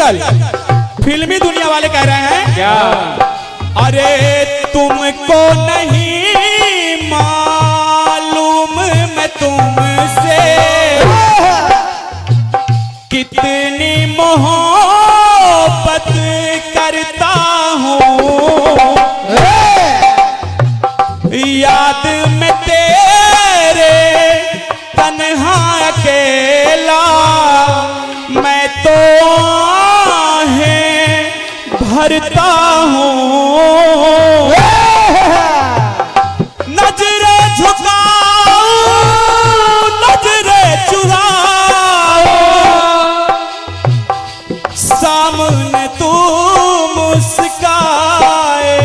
दरअसल फिल्मी दुनिया वाले कह रहे हैं क्या? अरे तुमको नहीं मालूम मैं तुमसे कितनी मोहब्बत करता हूँ, याद में तेरे तन्हा अकेला मैं तो आहें भरता हूँ। नजरे झुकाओ नजरे चुराओ सामने तू मुस्काए,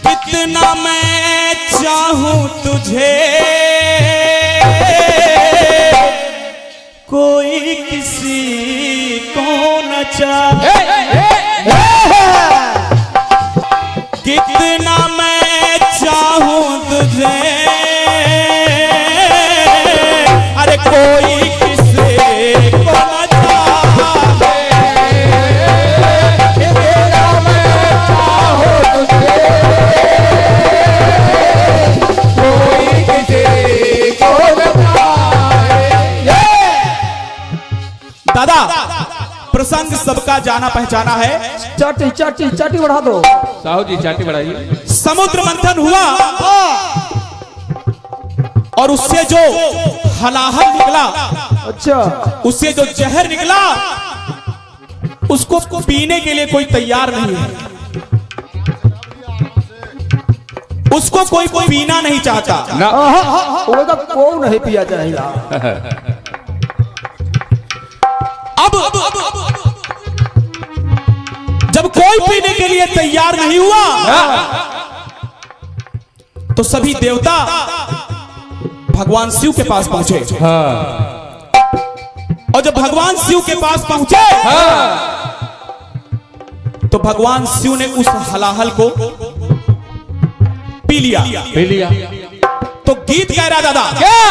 कितना मैं चाहूं तुझे कोई किसी को न चाहे, कितना मैं चाहूं तुझे अरे कोई किसी को न चाहे, तेरा मैं चाहूं तुझे कोई किसी को न चाहे। दादा प्रसंग सबका जाना पहचाना है। चाटी चाटी चाटी बढ़ा दो साहू जी, चाटी बढ़ाइए। समुद्र मंथन हुआ और उससे जो हलाहल निकला, अच्छा उससे जो जहर निकला उसको पीने के लिए कोई तैयार नहीं है, उसको कोई पीना नहीं चाहता ना। वो तो कौन नहीं पिया जाएगा। अब जब कोई पीने के लिए तैयार नहीं हुआ तो सभी देवता भगवान शिव के पास पहुंचे। और जब भगवान शिव के पास पहुंचे तो भगवान शिव ने उस हलाहल को पी लिया। तो गीत कह रहा दादा क्या?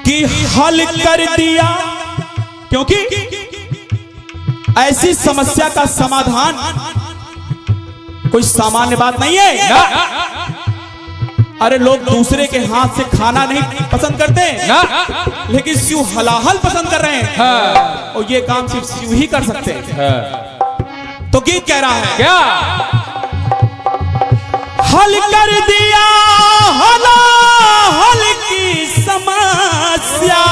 कि हल कर दिया, क्योंकि ऐसी समस्या का समाधान कोई सामान्य बात नहीं है ना। अरे लोग दूसरे के हाथ से खाना नहीं पसंद करते ना। लेकिन शिव हलाहल पसंद कर रहे हैं और ये काम सिर्फ शिव ही कर सकते हैं। तो गीत कह रहा है क्या? हल कर दिया हलाहल की समस्या,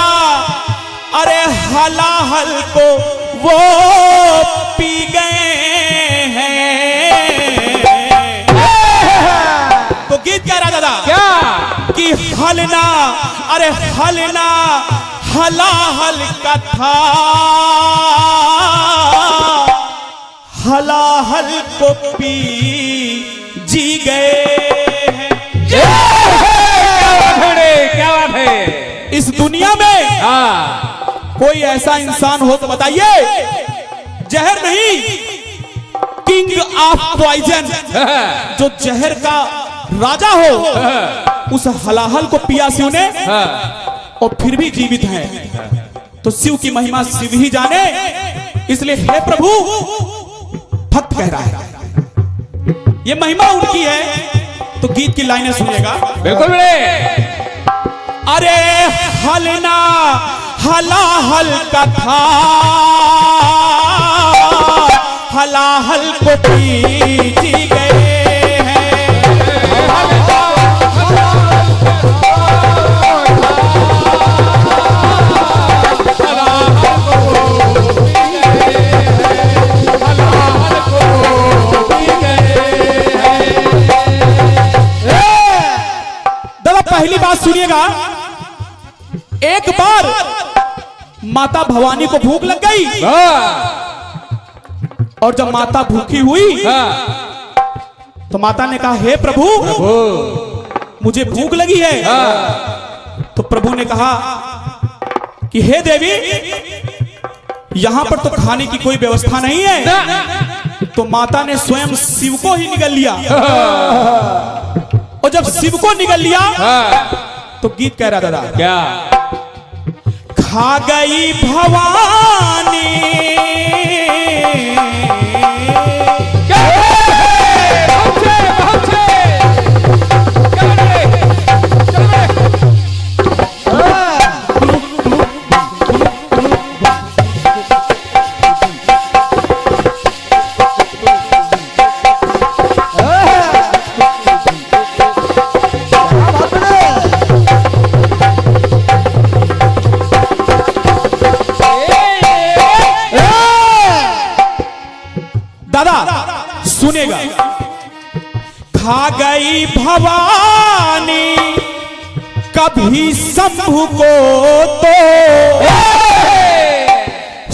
अरे हलाहल को वो पी गए हैं। तो गीत कह रहा दादा क्या? कि हलना, अरे हलना हलाहल का था, हलाहल को पी जी गए हैं। क्या बात है? इस दुनिया में कोई ऐसा इंसान हो तो बताइए, जहर नहीं किंग ऑफ पॉइजन, जो जहर का राजा हो, उस हलाहल को पिया शिव ने और फिर भी जीवित है। तो शिव की महिमा शिव ही जाने, इसलिए हे प्रभु भक्त कह रहा है ये महिमा उनकी है। तो गीत की लाइनें सुनिएगा। बिल्कुल बड़े। अरे हलना हलाहल का था, हलाहल को पी जी गए हैं। दादा पहली बात सुनिएगा, एक बार माता भवानी को भूख लग गई और जब माता भूखी हुई तो माता ने कहा हे प्रभु मुझे भूख लगी है। तो प्रभु ने कहा कि हे देवी यहां पर तो खाने की कोई व्यवस्था नहीं है। तो माता ने स्वयं शिव को ही निगल लिया और जब शिव को निगल लिया तो गीत कह रहा दादा, क्या खा गई भवानी क्या पहुंचे पहुंचे चल बड़े दादा सुनेगा, खा गई भवानी कभी शंभु को तो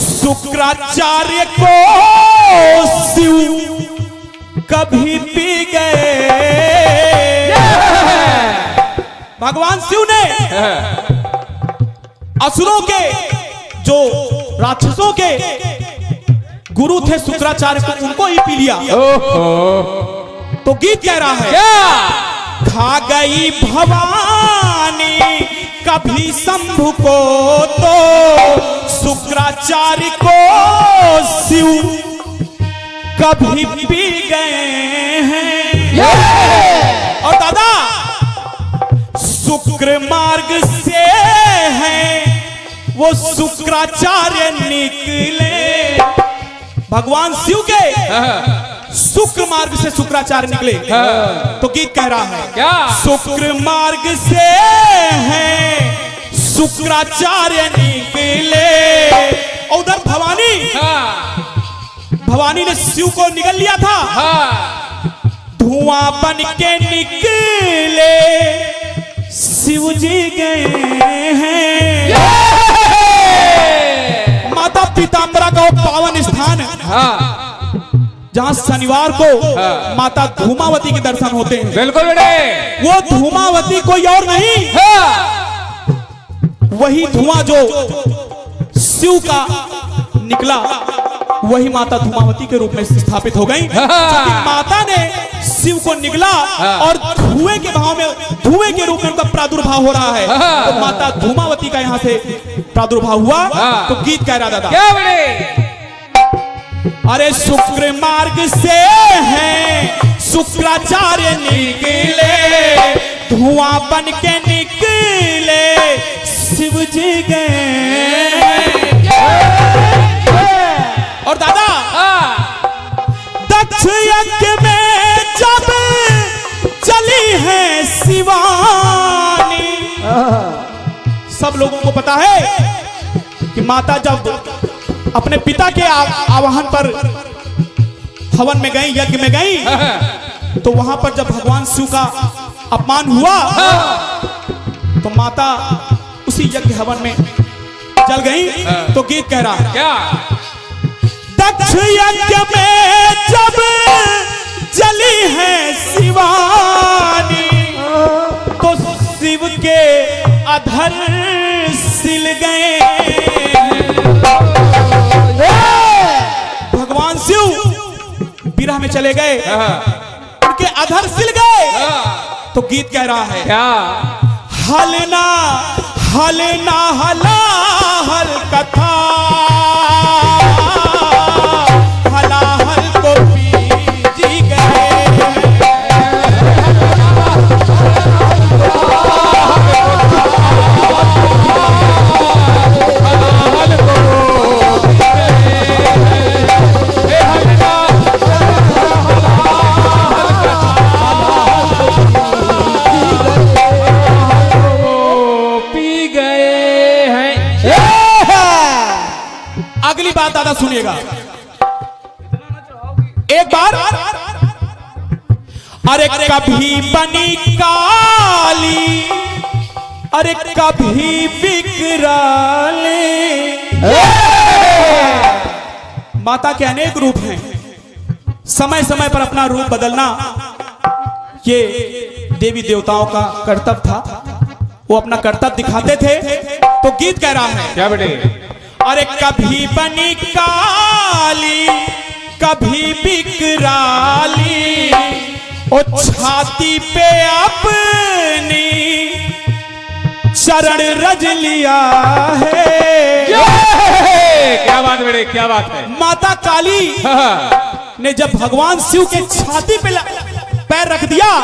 शुक्राचार्य को शिव कभी पी गए। भगवान शिव ने असुरों के, जो राक्षसों के गुरु थे शुक्राचार्य को, उनको ही पी लिया। तो गीत कह रहा है, क्या खा गई भवानी कभी शंभु को तो शुक्राचार्य को शिव कभी पी गए हैं। और दादा शुक्र मार्ग से हैं वो शुक्राचार्य निकले। भगवान शिव के शुक्र मार्ग से शुक्राचार्य निकले। तो गीत कह रहा है, क्या शुक्र मार्ग से हैं शुक्राचार्य निकले। और उधर भवानी ने शिव को निगल लिया था, धुआं बन के निकले शिव जी गए हैं। माता पीताम्बरा का वो पावन स्थान जहां शनिवार को माता धूमावती के दर्शन होते हैं। बिल्कुल बेटे, वो धूमावती कोई और नहीं, वही धुआं जो शिव का निकला वही माता धूमावती के रूप में स्थापित हो गई। माता ने शिव को निकला और धुएं के भाव में, धुएं के रूप में उनका प्रादुर्भाव हो रहा है। तो माता धूमावती का यहाँ से प्रादुर्भाव हुआ। तो गीत कह रहा दादा, क्या बेटे, अरे शुक्र मार्ग से हैं शुक्राचार्य निकले, धुआं बन के निकले शिव जी गए। और दादा दक्ष यज्ञ में जब चली है शिवानी, सब लोगों को पता है कि माता जब अपने पिता के आवाहन पर हवन में गई, यज्ञ में गई, तो वहां पर जब भगवान शिव का अपमान हुआ तो माता उसी यज्ञ हवन में जल गई। तो गीत कह रहा है, क्या दक्ष यज्ञ में जब जली है शिवानी तो शिव के अधर सिल गए। भगवान शिव विरह में चले गए, उनके अधर सिल गए। तो गीत कह रहा है, क्या हलना हलना हला हल कथा हला हल को पीजी गए। अगली बात दादा सुनिएगा, एक बार अरे कभी बनी काली, अरे कभी विकराली। माता के अनेक रूप हैं, समय समय पर अपना रूप बदलना ये देवी देवताओं का कर्तव्य था, वो अपना कर्तव्य दिखाते थे। तो गीत कह रहा है, क्या बेटे, अरे कभी बनी काली कभी बिकराली, ओ छाती पे अपनी चरण रज लिया है। क्या बात बेटे, क्या बात है। माता काली ने जब भगवान शिव के छाती पे पैर रख दिया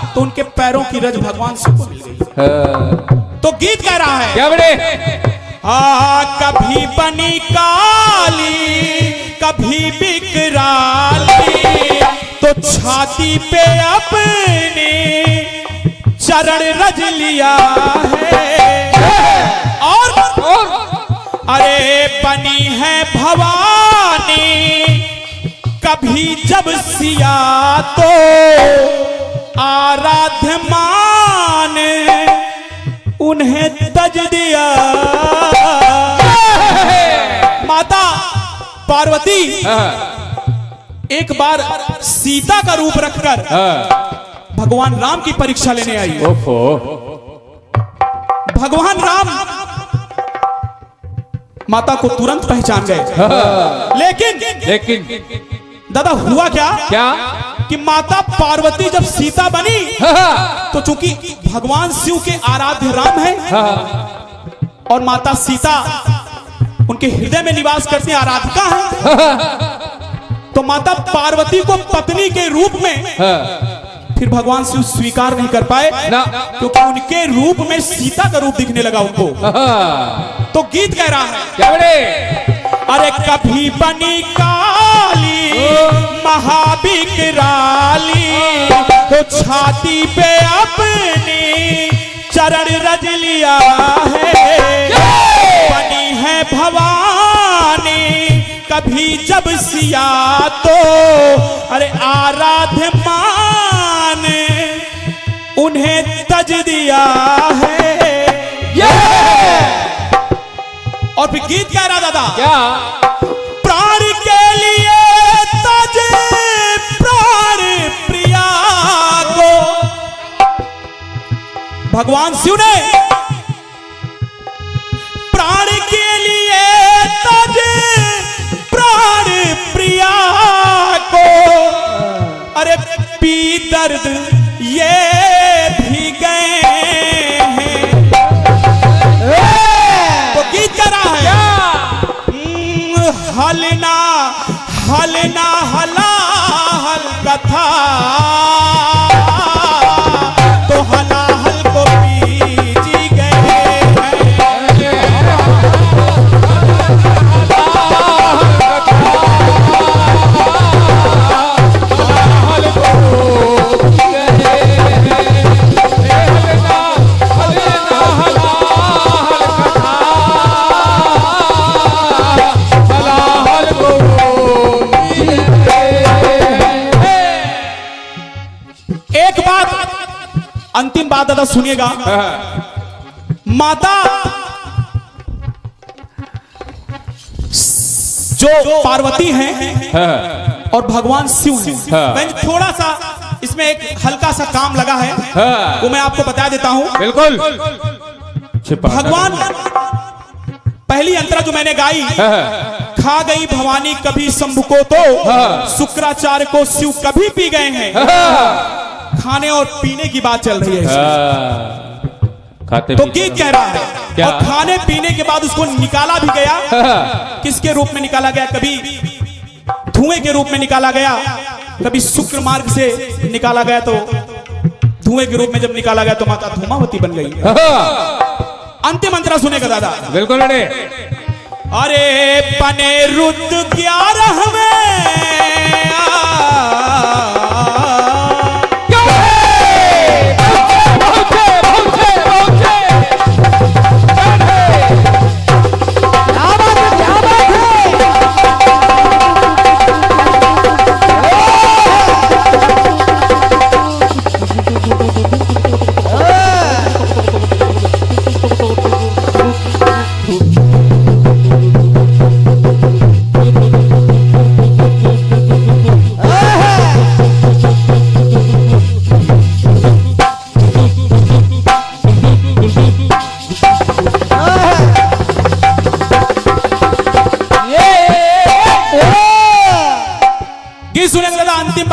तो उनके पैरों की रज भगवान शिव को मिल गई। तो गीत कह रहा है क्या बेटे, कभी बनी काली कभी बिकराली, तो छाती पे अपने चरण रज लिया है। और अरे बनी है भवानी कभी जब सिया, तो आराध्य मान उन्हें तज दिया। माता पार्वती एक बार सीता का रूप रखकर भगवान राम की परीक्षा लेने आई। भगवान राम माता को तुरंत पहचान गए। लेकिन दादा हुआ क्या कि माता पार्वती जब सीता बनी तो चूंकि भगवान शिव के आराध्य राम है और माता सीता उनके हृदय में निवास करती आराधिका है, तो माता पार्वती को पत्नी के रूप में फिर भगवान शिव स्वीकार नहीं कर पाए क्योंकि उनके रूप में सीता का रूप दिखने लगा उनको। तो गीत कह रहा है क्या बेटे, अरे कभी बनी काली महाबिकराली, तो छाती पे अपनी चरण रज लिया है। बनी है भवानी कभी जब सिया, तो अरे आराध्य मान उन्हें तज दिया है। और फिर गीत कह रहा दादा क्या, प्राण के लिए तज प्राण प्रिया को भगवान शिव ने प्राण के लिए तज प्राण प्रिया को, अरे पी दर्द ये भी गए हैं। तो गीत कर रहा है हलना हलना हला हल कथा, तो हला हल को पीजी गए हैं। एक बात अंतिम बात दादा सुनिएगा। माता जो पार्वती हैं और भगवान शिव हैं, मैं थोड़ा सा इसमें एक हल्का सा काम लगा है वो मैं आपको बता देता हूं। बिल्कुल। भगवान पहली अंतरा जो मैंने गाई, खा गई भवानी कभी शंभु को, तो शुक्राचार्य को शिव कभी पी गए हैं। खाने और पीने की बात चल रही है, खाते तो गीत कह रहा है और खाने पीने के बाद उसको निकाला भी गया। किसके रूप में निकाला गया? कभी धुएं के रूप में निकाला गया, कभी शुक्र मार्ग से निकाला गया। तो धुएं के रूप में जब निकाला गया तो माता धूमावती बन गई। अंतिम अंतरा सुनेगा दादा। बिल्कुल। अरे पने रुद्र 11वें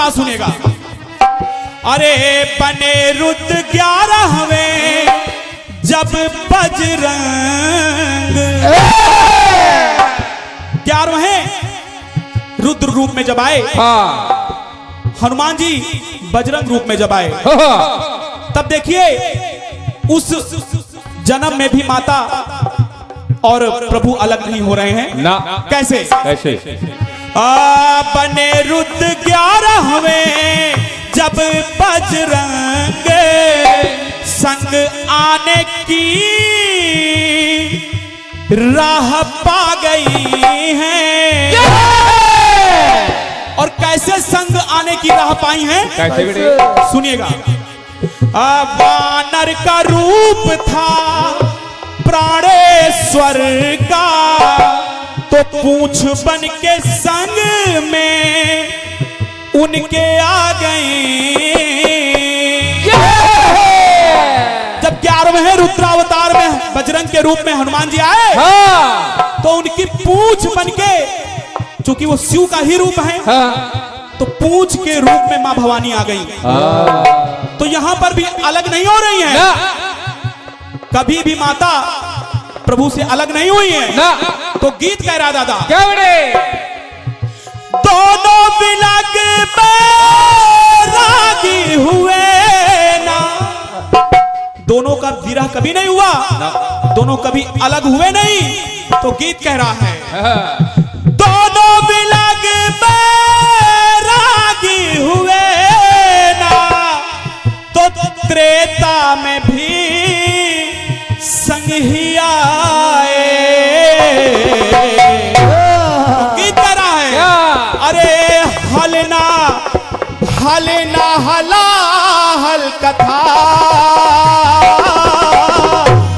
सुनेगा। अरे बने रुद्र 11वें जब बजरंग 11वें रुद्र रूप में जब आए, हाँ हनुमान जी बजरंग रूप में जब आए, तब देखिए उस जन्म में भी माता और प्रभु अलग नहीं हो रहे हैं ना। कैसे? कैसे? बने रुद्र 11वें जब बजरंग संग आने की राह पा गई हैं। और कैसे संग आने की राह पाई हैं? कैसे बेटे? सुनिएगा। वानर का रूप था प्राणेश्वर का, तो पूंछ बन के संग में उनके आ गए। जब 11वें रुद्रावतार में बजरंग के रूप में हनुमान जी आए, हाँ तो उनकी पूंछ बन के, चूंकि वो शिव का ही रूप है, हाँ तो पूंछ के रूप में मां भवानी आ गई। तो यहां पर भी अलग नहीं हो रही है ना। कभी भी माता प्रभु से अलग नहीं हुई है ना। तो गीत कह रहा दादा, क्या बेटे? दोनों बिलग बैरागी हुए ना। दोनों का विरह कभी नहीं हुआ ना। दोनों कभी अलग हुए नहीं। तो गीत कह रहा है, हाँ। दोनों बिलग बैरागी हुए ना, तो त्रेता में भी संग ही आए। गीत कह रहा है, क्या? अरे हलना हलना हला हल कथा,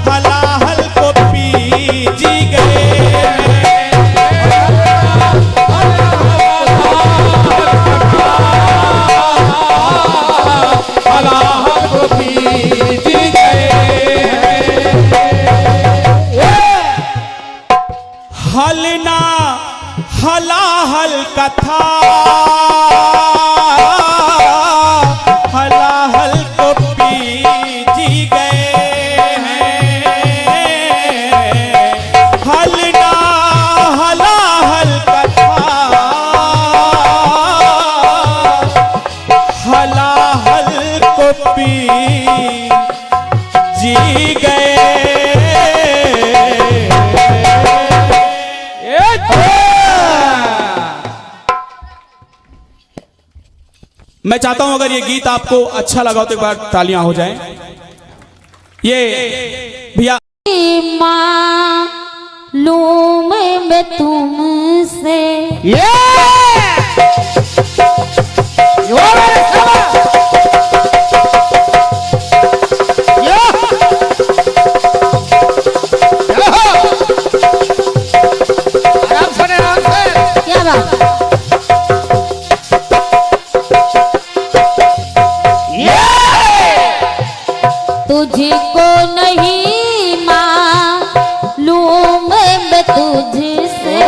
हला हल को पीजी गए। हलना हलाहल कथा, हलाहल को पीजी गए हैं। हलना हलाहल कथा, हलाहल को पीजी गए। मैं चाहता हूं अगर ये गीत आपको अच्छा लगा तो एक बार तालियां हो जाएं। ये भैया मालूम मैं तुमसे क्या बात? तुझको नहीं मालूम मैं तुझसे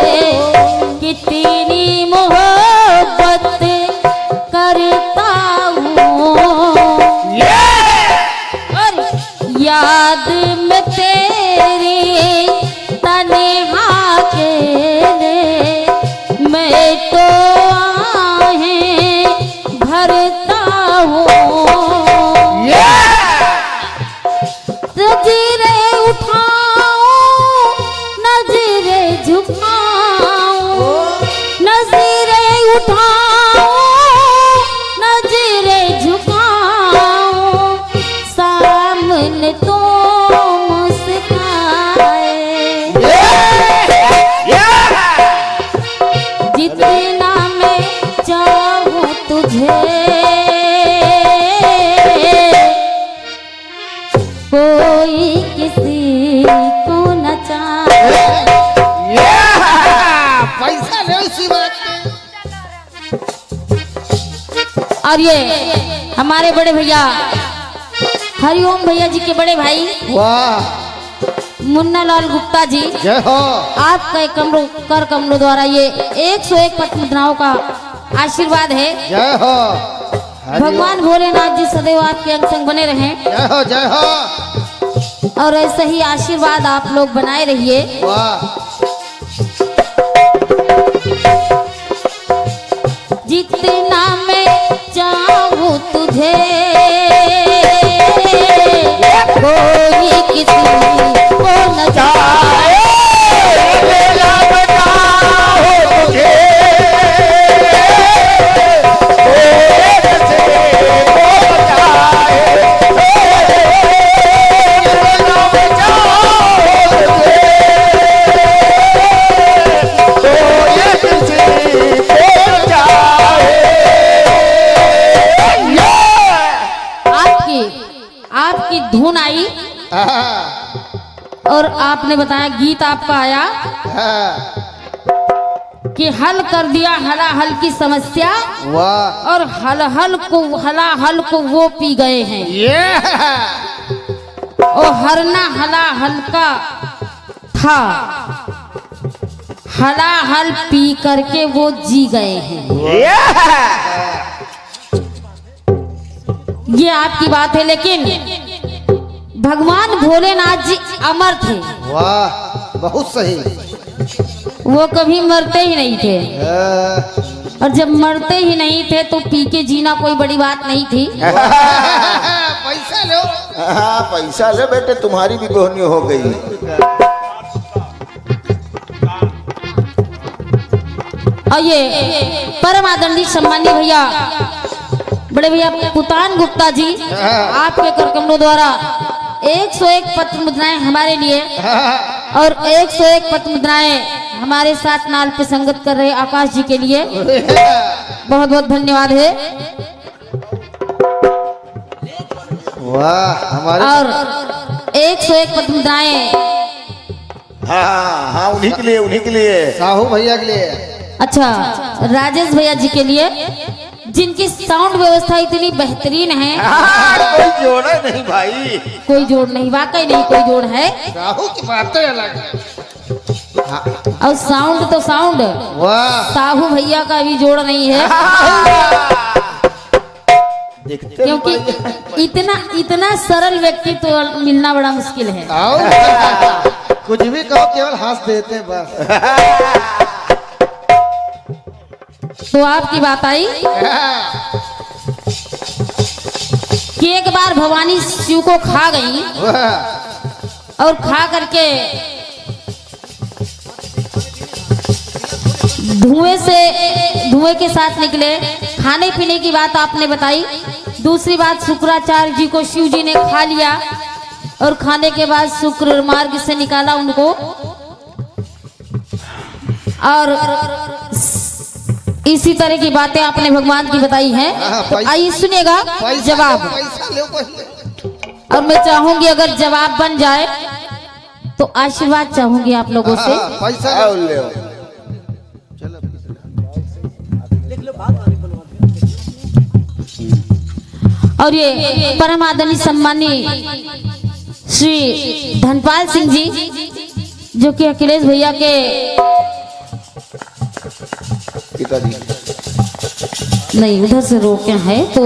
कितनी मोहब्बत करता हूँ। और याद में तेरी तन्हा अकेले मैं तो आहें भरता हूँ। नजरे उठाऊं नजरे झुकाऊं, नजरे उठाऊं नजरे झुकाऊं, सामने तो मुस्काए। जितना मैं चाहूं तुझे कोई किसी को न चाहे। पैसा ले उसी बात और ये हमारे बड़े भैया हरिओम भैया जी के बड़े भाई वाह मुन्ना लाल गुप्ता जी, जय हो। आपका कर कमलों द्वारा ये 101 पट मुद्राओं का आशीर्वाद है। जय हो। भगवान भोलेनाथ जी सदैव आपके अंग संग बने रहें। जय हो जय हो। और ऐसे ही आशीर्वाद आप लोग बनाए रहिए। वाह जितना मैं चाहूँ तुझे कोई किसी को न चाहे। आपकी धुन आई और आपने बताया गीत आपका आया कि हल कर दिया हलाहल की समस्या वाह और हलाहल को वो पी गए हैं। और हरना हलाहल का था, हलाहल पी करके वो जी गए हैं। ये आपकी बात है, लेकिन भगवान भोलेनाथ जी अमर थे। वाह बहुत सही। वो कभी मरते ही नहीं थे और जब मरते ही नहीं थे तो पी के जीना कोई बड़ी बात नहीं थी। पैसा लो। हाँ पैसा ले बेटे, तुम्हारी भी बोहनी हो गई। और ये परम आदरणीय सम्मानीय भैया बड़े भैया पुतान गुप्ता जी, आपके कर कमलों द्वारा 101 पत्र मुद्राएं हमारे लिए और 101 पत्र मुद्राएं हमारे साथ नाल पे संगत कर रहे आकाश जी के लिए बहुत बहुत धन्यवाद है। वाह हमारे और 101 पत्र मुद्राएं हाँ हाँ उन्हीं के लिए, उन्हीं के लिए। साहू भैया के लिए। अच्छा राजेश भैया जी के लिए, जिनकी साउंड व्यवस्था इतनी बेहतरीन है। कोई जोड़ा नहीं भाई, कोई जोड़ नहीं, वाकई नहीं कोई जोड़ है। साहू की बातें अलग है। और साउंड तो साउंड, वाह साहू भैया का भी जोड़ नहीं है। देखते क्योंकि इतना सरल व्यक्ति तो मिलना बड़ा मुश्किल है। आओ कुछ भी कहो, केवल हंस देते हैं बस। तो आपकी बात आई कि एक बार भवानी शिव को खा गई वाह और खा करके धुएं के साथ निकले। खाने पीने की बात आपने बताई। दूसरी बात, शुक्राचार्य जी को शिव जी ने खा लिया और खाने के बाद शुक्र मार्ग से निकाला उनको। और इसी तरह की बातें आपने भगवान की बताई हैं। तो आइए सुनिएगा जवाब। पैसा लो पहले। और मैं चाहूंगी अगर जवाब बन जाए तो आशीर्वाद चाहूंगी आप लोगों से। पैसा आओ ले आओ। और ये परम आदरणीय सम्मानीय श्री धनपाल सिंह जी, जो कि अखिलेश भैया के पिताजी नहीं उधर से रोके हैं, तो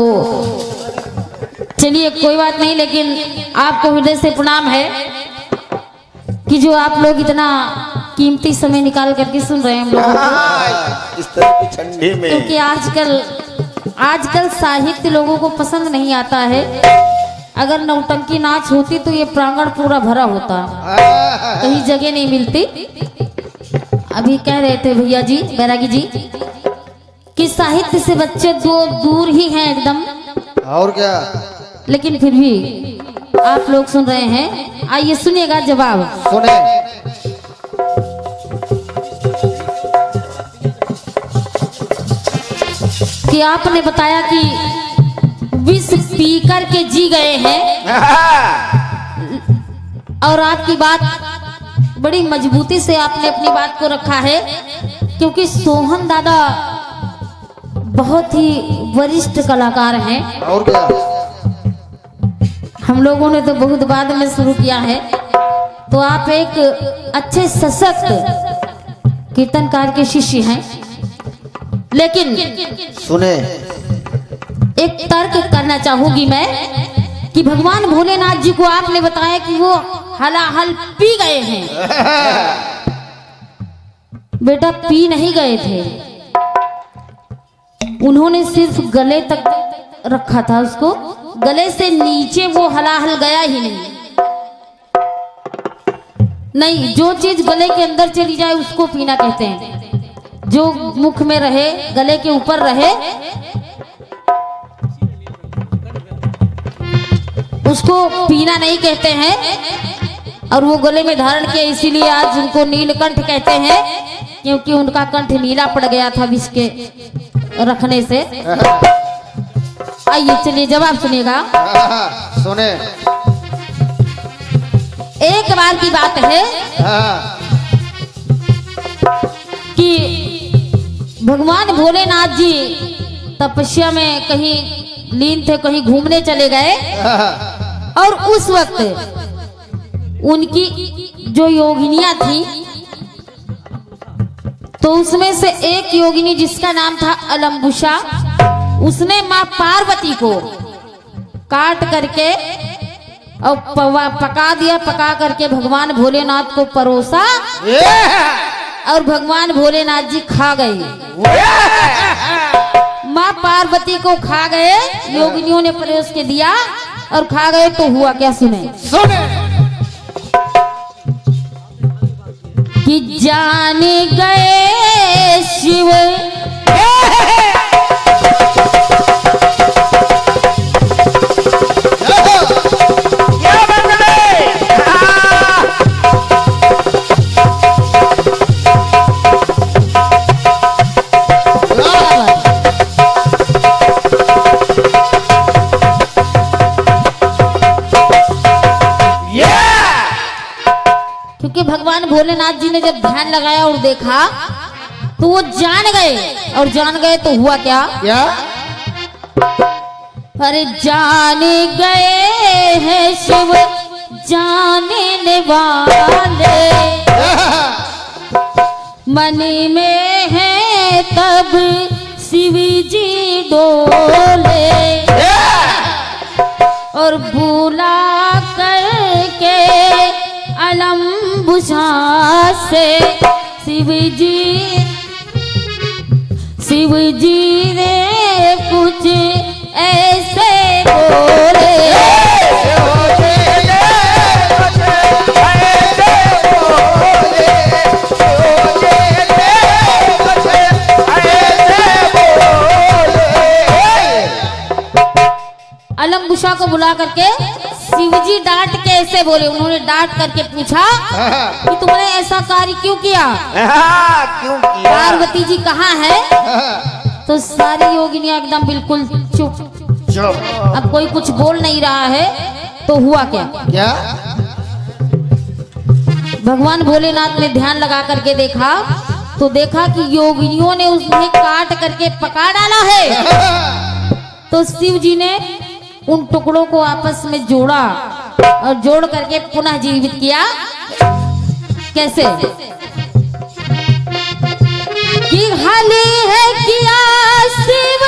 चलिए कोई बात नहीं, लेकिन आपको हृदय से प्रणाम है कि जो आप लोग इतना कीमती समय निकाल करके सुन रहे हैं हम लोगों को। इस तरह की ठंडी में, क्योंकि आजकल साहित्य लोगों को पसंद नहीं आता है। अगर नौटंकी नाच होती तो ये प्रांगण पूरा भरा होता, कहीं जगह नहीं मिलती। अभी कह रहे थे भैया जी, बैरागी जी, कि साहित्य से बच्चे दूर ही हैं एकदम, और क्या। लेकिन फिर भी आप लोग सुन रहे हैं। आइए सुनिएगा जवाब। सुने कि आपने बताया कि विष पी कर के जी गए हैं और आपकी बात बड़ी मजबूती से आपने अपनी बात को रखा है, क्योंकि सोहन दादा बहुत ही वरिष्ठ कलाकार हैं। और क्या। हम लोगों ने तो बहुत बाद में शुरू किया है, तो आप एक अच्छे सशक्त कीर्तनकार के शिष्य हैं। लेकिन सुने एक तर्क करना चाहूंगी मैं कि भगवान भोलेनाथ जी को आपने बताया कि वो हलाहल पी गए हैं। बेटा पी नहीं गए थे, उन्होंने सिर्फ गले तक रखा था उसको, गले से नीचे वो हलाहल गया ही नहीं। नहीं, जो चीज गले के अंदर चली जाए उसको पीना कहते हैं। जो मुख में रहे, गले के ऊपर रहे, उसको पीना नहीं कहते हैं। और वो गले में धारण किया, इसीलिए आज उनको नीलकंठ कहते हैं, क्योंकि उनका कंठ नीला पड़ गया था विष के रखने से। आइए चलिए जवाब सुनिएगा। सुने। एक बार की बात है कि भगवान भोलेनाथ जी तपस्या में कहीं लीन थे, कहीं घूमने चले गए। और उस वक्त उनकी जो योगिनियां थी, तो उसमें से एक योगिनी जिसका नाम था अलम्बुशा, उसने मां पार्वती को काट करके और पका दिया। पका करके भगवान भोलेनाथ को परोसा और भगवान भोलेनाथ जी खा गए। मां पार्वती को खा गए, योगिनियों ने परोस के दिया और खा गए। तो हुआ क्या सुने। कि जान गए शिव भगवान भोलेनाथ जी ने जब ध्यान लगाया और देखा तो वो जान गए। और जान गए तो हुआ क्या? क्या? अरे जान गए हैं शिव जानने वाले, मन में है तब शिव जी डोले। और बुला करके अलम्बुशा से शिव जी ने कुछ ऐसे बोले। अलम्बुशा को बुला करके शिवजी डांट के ऐसे बोले। उन्होंने डांट करके पूछा कि तुमने ऐसा कार्य क्यों किया? क्यों किया? पार्वती जी कहाँ है? तो सारी योगिनियां एकदम बिल्कुल चुप। अब कोई कुछ बोल नहीं रहा है। तो हुआ क्या? क्या? भगवान भोलेनाथ ने ध्यान लगा करके देखा तो देखा कि योगिनियों ने उसमें काट करके पका डाला है। तो शिव जी ने उन टुकड़ों को आपस में जोड़ा और जोड़ करके पुनः जीवित किया। कैसे? कि हाली है किया शिव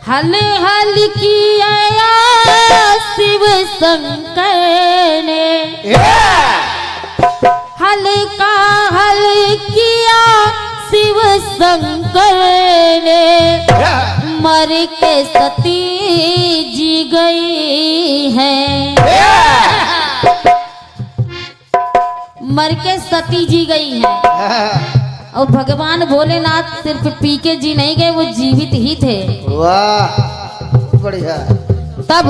हल हल किया शिव शंकर ने, हल्का हल किया शिव शंकर ने। मर के सती जी गई है, मर के सती जी गई है। और भगवान भोलेनाथ सिर्फ पी के जी नहीं गए, वो जीवित ही थे। वाह बढ़िया। तब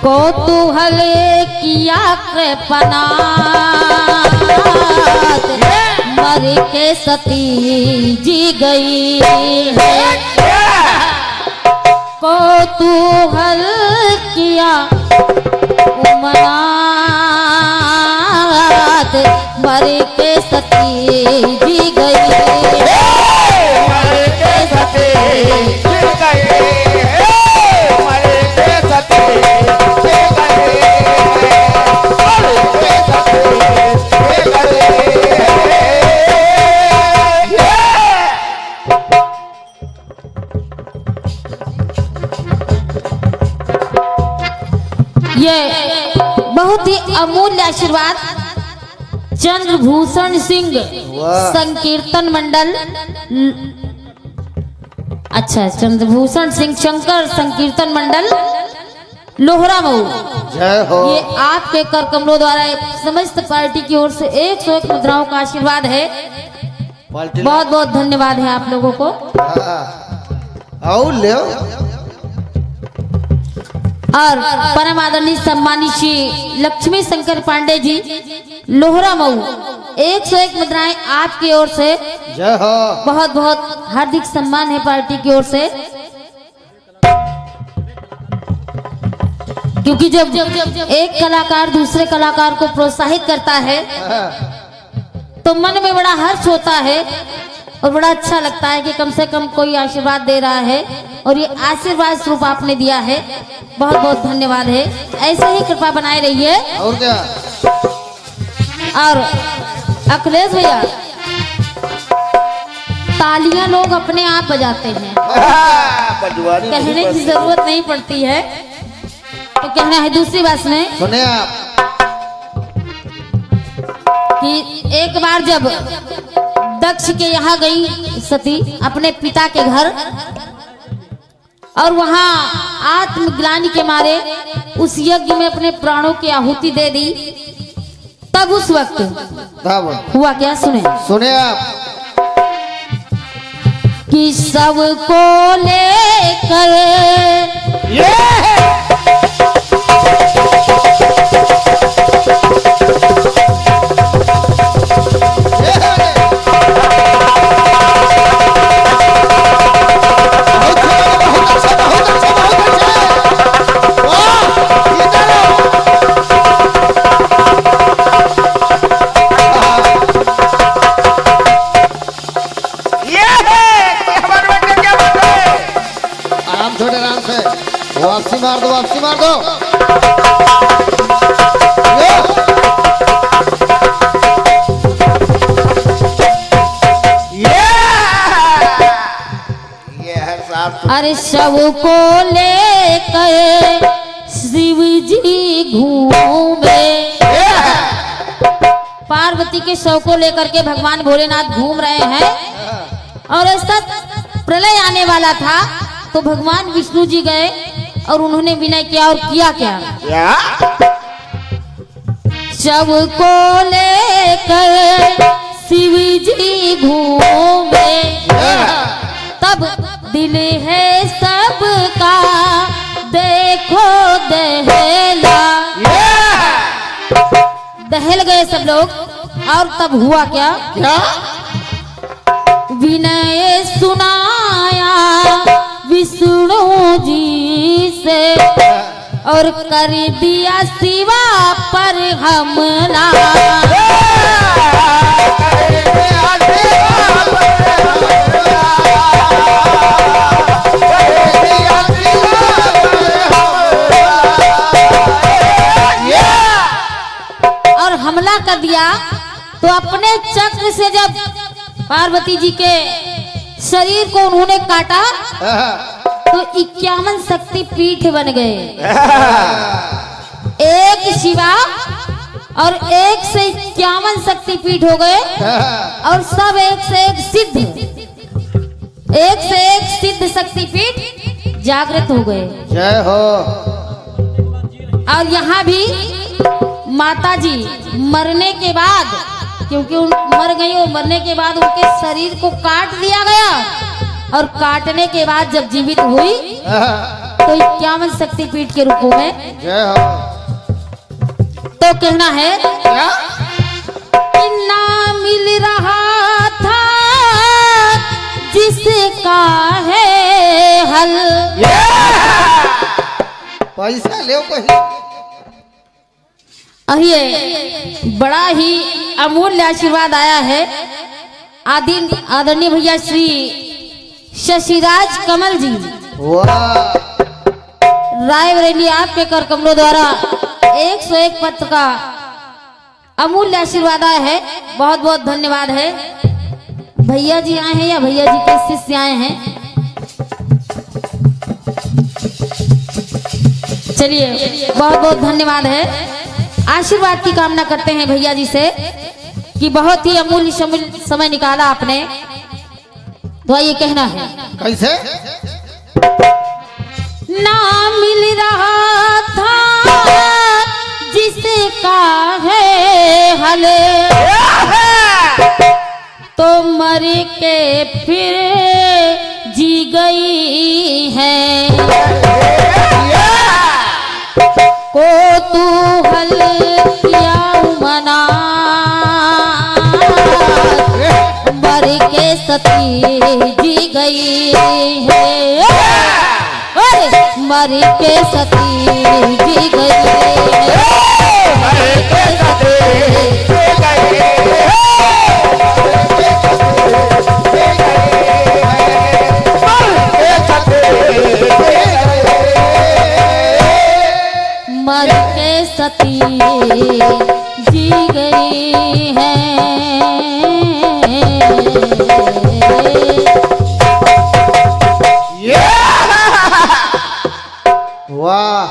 कौतूहल किया कृपनाथ मर के सती जी गई है। कौतूहल किया उमनाथ मर के सती जी गई है। मर के सती गिर गए, मर के सती गिर गए, मर के सती गिर गए। ये बहुत ही अमूल्य आशीर्वाद चंद्रभूषण सिंह संकीर्तन मंडल अच्छा चंद्रभूषण सिंह शंकर संकीर्तन मंडल लोहरा मऊ जय हो। ये आपके कर कमलों द्वारा समस्त पार्टी की ओर से 101 मुद्राओं का आशीर्वाद है। पार्टी बहुत बहुत धन्यवाद है आप लोगों को। आओ ले और परम आदरणीय सम्मानित श्री लक्ष्मी शंकर पांडे जी लोहरा मऊ 101 मुद्राएं आपकी ओर से जय हो। बहुत बहुत हार्दिक सम्मान है पार्टी की ओर से। क्योंकि जब एक कलाकार दूसरे कलाकार को प्रोत्साहित करता है तो मन में बड़ा हर्ष होता है और बड़ा अच्छा लगता है कि कम से कम कोई आशीर्वाद दे रहा है और ये आशीर्वाद स्वरूप आपने दिया है। बहुत बहुत धन्यवाद है। ऐसे ही कृपा बनाए रहिए। और क्या और अखिलेश भैया तालियां लोग अपने आप बजाते हैं, बजवानी कहने की जरूरत नहीं पड़ती है। तो कहना है दूसरी बात में सुने आप कि एक बार जब दक्ष के यहाँ गई सती अपने पिता के घर और वहां आत्मग्लानि के मारे उस यज्ञ में अपने प्राणों की आहुति दे दी। तब उस वक्त तब हुआ क्या सुने सुने आप कि सबको लेकर वापसी मार दो, वापसी मार दो। ये हर साल अरे शव को लेकर शिव जी घूमे। पार्वती के शव को लेकर के भगवान भोलेनाथ घूम रहे हैं और ऐसा प्रलय आने वाला था तो भगवान विष्णु जी गए और उन्होंने विनय किया और किया क्या शव को लेकर शिव जी घूमे। तब दिल है सबका देखो दहला। दहल गए सब लोग और तब हुआ क्या विनय सुनाया विष्णु जी से और कर दिया शिवा पर हमला। और हमला कर दिया तो अपने चक्र से जब पार्वती जी के शरीर को उन्होंने काटा तो 51 शक्ति पीठ बन गए। एक शिवा और 1 से 51 शक्ति पीठ हो गए और सब 1 से 1 सिद्ध 1 से 1 सिद्ध शक्ति पीठ जागृत हो गए। जय हो। और यहाँ भी माता जी मरने के बाद क्योंकि मर गई और मरने के बाद उनके शरीर को काट दिया गया और काटने के बाद जब जीवित हुई तो 51 शक्तिपीठ के रूपों में। जय हो। तो कहना है क्या? कि ना मिल रहा था जिसका है हल, पैसा ले कहीं। ये बड़ा ही अमूल्य आशीर्वाद आया है आदरणीय भैया श्री शशिराज कमल जी वाह, रायबरेली, आपके कर कमलों द्वारा 101 पत्र का अमूल्य आशीर्वाद आया है। बहुत बहुत धन्यवाद है। भैया जी आए हैं या भैया जी के शिष्य आए हैं? चलिए बहुत बहुत धन्यवाद है। आशीर्वाद की कामना करते हैं भैया जी से कि बहुत ही अमूल्य समय निकाला आपने। तो ये कहना है कैसे? ना मिल रहा था जिसका है हल, तो मर के फिर जी गई है, को तू हल किया मना, मर के सती जी गई है, अरे मर के सती जी गई है। मर के सती जी गई है। वाह,